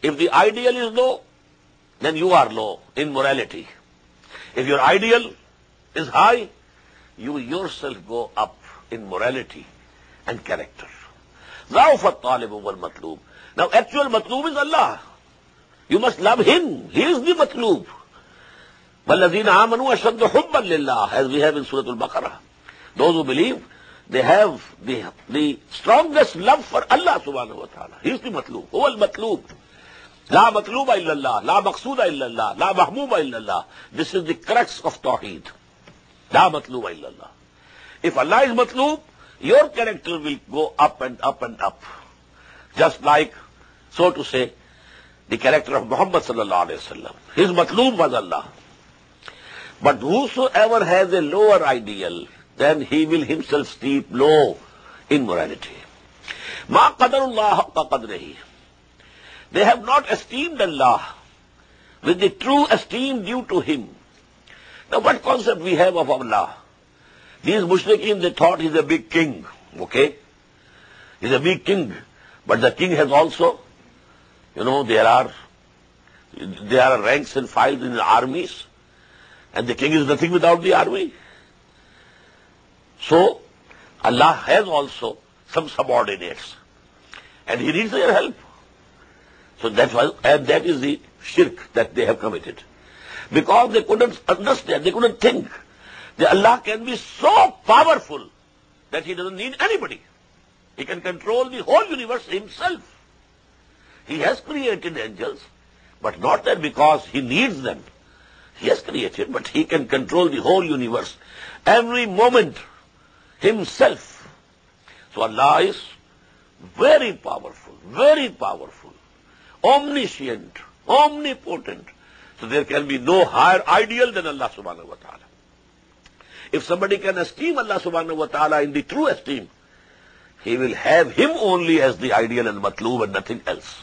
If the ideal is low, then you are low in morality. If your ideal is high, you yourself go up in morality and character. ضعف الطالب والمطلوب. Now actual matloob is Allah. You must love Him. He is the matloob. وَالَّذِينَ آمَنُوا أَشَدُّ حُبًّا لِلَّهِ, as we have in Surah Al-Baqarah. Those who believe, they have the strongest love for Allah subhanahu wa ta'ala. He is the matloob. هو المطلوب. لا مطلوب إلا الله, لا مقصود إلا الله, لا محبوب إلا الله. This is the crux of Tawheed. لا مطلوب إلا الله. If Allah is matloob, your character will go up and up and up. Just like, so to say, the character of Muhammad sallallahu alayhi wa sallam. His matloob was Allah. But whosoever has a lower ideal, then he will himself steep low in morality. مَا قَدَرُ اللَّهَ حَقَّ قَدْرِهِ. They have not esteemed Allah with the true esteem due to Him. Now what concept we have of Allah? These mushrikeen, they thought He's a big king. Okay? He's a big king. But the king has also, there are ranks and files in the armies. And the king is nothing without the army. So, Allah has also some subordinates. And He needs their help. So that is the shirk that they have committed. Because they couldn't understand, they couldn't think that Allah can be so powerful that He doesn't need anybody. He can control the whole universe Himself. He has created angels, but not that because He needs them. He has created, but He can control the whole universe every moment Himself. So Allah is very powerful, omniscient, omnipotent. So there can be no higher ideal than Allah subhanahu wa ta'ala. If somebody can esteem Allah subhanahu wa ta'ala in the true esteem, he will have Him only as the ideal and matloob and nothing else.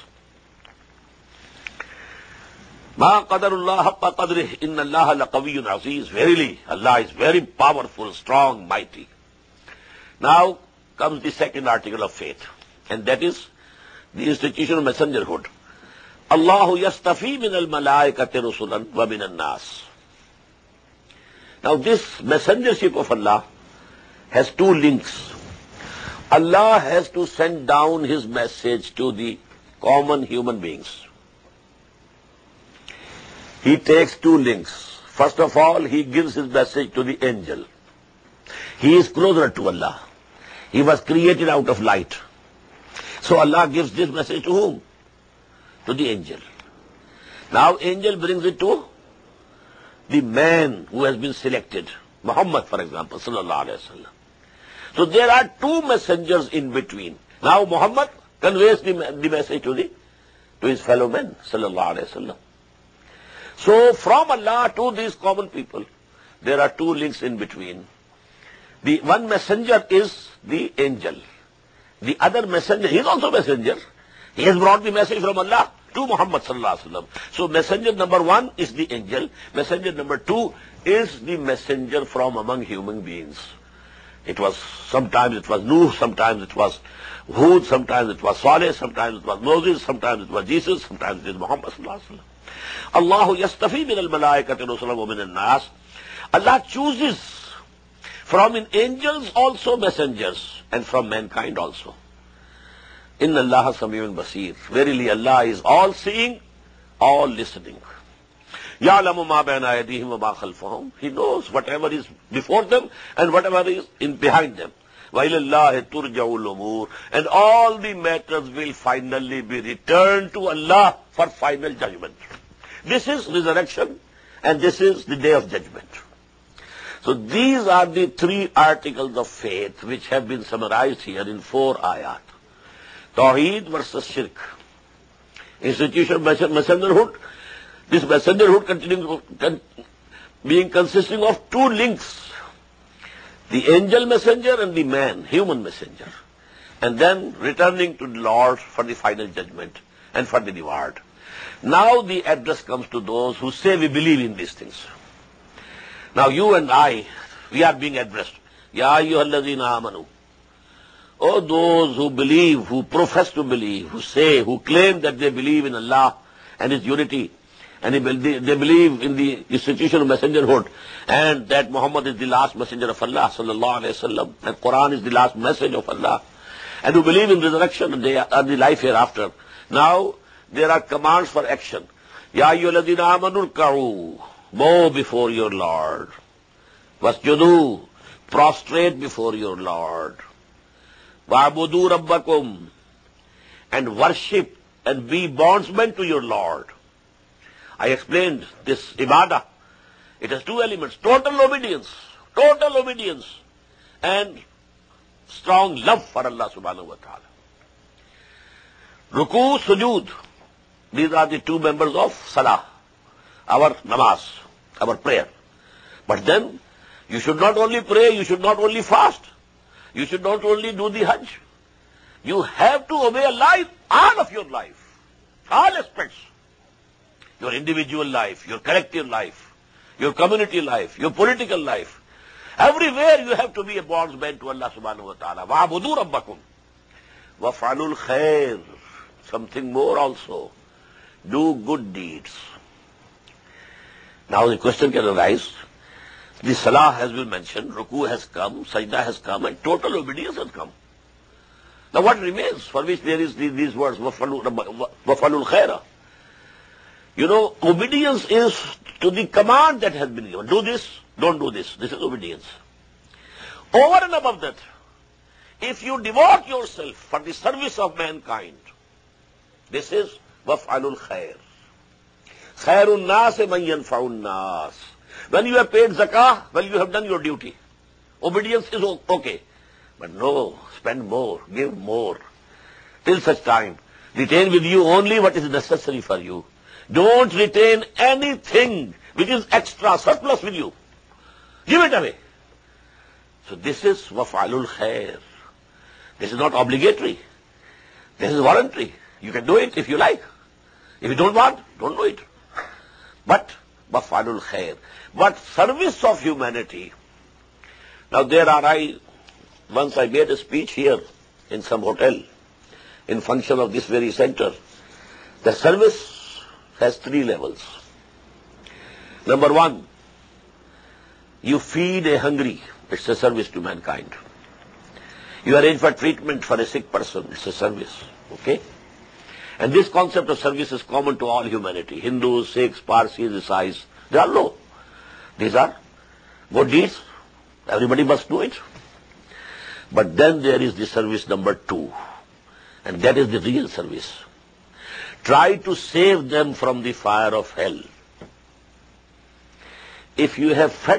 مَا قَدَرُ اللَّهَ حَقَّ قَدْرِهِ إِنَّ اللَّهَ لَقَوِيٌّ عَزِيزٌ. Verily, Allah is very powerful, strong, mighty. Now comes the second article of faith, and that is the institution of messengerhood. Allahu yastafi min al-malaikati rusulan wa min al-nas. Now this messengership of Allah has two links. Allah has to send down His message to the common human beings. He takes two links. First of all, He gives His message to the angel. He is closer to Allah. He was created out of light. So Allah gives this message to whom? To the angel. Now angel brings it to the man who has been selected. Muhammad, for example, sallallahu alayhi wa sallam. So there are two messengers in between. Now Muhammad conveys the message to his fellow men, sallallahu alayhi wa sallam. So from Allah to these common people, there are two links in between. The one messenger is the angel. The other messenger, he is also messenger. He has brought the message from Allah to Muhammad sallallahu alaihi wasallam. So messenger number one is the angel. Messenger number two is the messenger from among human beings. Sometimes it was Nuh, sometimes it was Hud, sometimes it was Saleh, sometimes it was Moses, sometimes it was Jesus, sometimes it is Muhammad sallallahu alaihi wasallam. Allahu yastafi min al-malaikati rusulan wa min al-nas. Allah chooses from in angels also messengers, and from mankind also. Inna Allah samiyun basir. Verily Allah is all seeing, all listening. Ya'lamu ma bayna aydihim wa ma khalfahum. He knows whatever is before them and whatever is behind them. Wa ila Allahi turja'ul umur. And all the matters will finally be returned to Allah for final judgment. This is resurrection and this is the day of judgment. So these are the three articles of faith which have been summarized here in 4 ayat. Tawheed versus shirk. Institution of messengerhood. This messengerhood being consisting of two links. The angel messenger and the man, human messenger. And then returning to the Lord for the final judgment and for the reward. Now the address comes to those who say we believe in these things. Now you and I, we are being addressed. Ya ayyuhalladhina amanu. Oh, those who believe, who profess to believe, who say, who claim that they believe in Allah and His unity, and they believe in the institution of messengerhood, and that Muhammad is the last messenger of Allah, sallallahu alayhi wasallam, and Quran is the last message of Allah, and who believe in resurrection and the life hereafter. Now, there are commands for action. Ya ayyuhalladhina amanu rka'u, bow before your Lord. Wasjudu, prostrate before your Lord. Wa'budu rabbakum, and worship and be bondsmen to your Lord. I explained this ibadah. It has two elements: total obedience, and strong love for Allah subhanahu wa ta'ala. Ruku, sujood, these are the two members of salah, our namaz, our prayer. But then, you should not only pray, you should not only fast, you should not only do the Hajj. You have to obey Allah, all of your life, all aspects. Your individual life, your collective life, your community life, your political life. Everywhere you have to be a bondsman to Allah subhanahu wa ta'ala. Wa'budu rabbakum. Waf'alul khair. Something more also. Do good deeds. Now the question can arise. The salah has been mentioned, ruku has come, sajda has come, and total obedience has come. Now what remains for which there is these words, waf'alul khaira? You know, obedience is to the command that has been given. Do this, don't do this. This is obedience. Over and above that, if you devote yourself for the service of mankind, this is waf'alul khair. Khairun nas man yanfa'un nas. When you have paid zakah, well, you have done your duty. Obedience is okay. But no, spend more, give more. Till such time, retain with you only what is necessary for you. Don't retain anything which is extra, surplus with you. Give it away. So this is waf'alul khair. This is not obligatory. This is voluntary. You can do it if you like. If you don't want, don't do it. But waf'alul khair. But service of humanity. Now once I made a speech here in some hotel in function of this very center. The service has 3 levels. Number 1, you feed a hungry. It's a service to mankind. You arrange for treatment for a sick person. It's a service. Okay? And this concept of service is common to all humanity. Hindus, Sikhs, Parsis, Isais. They all know. These are good deeds. Everybody must do it. But then there is the service number 2. And that is the real service. Try to save them from the fire of hell. If you have fed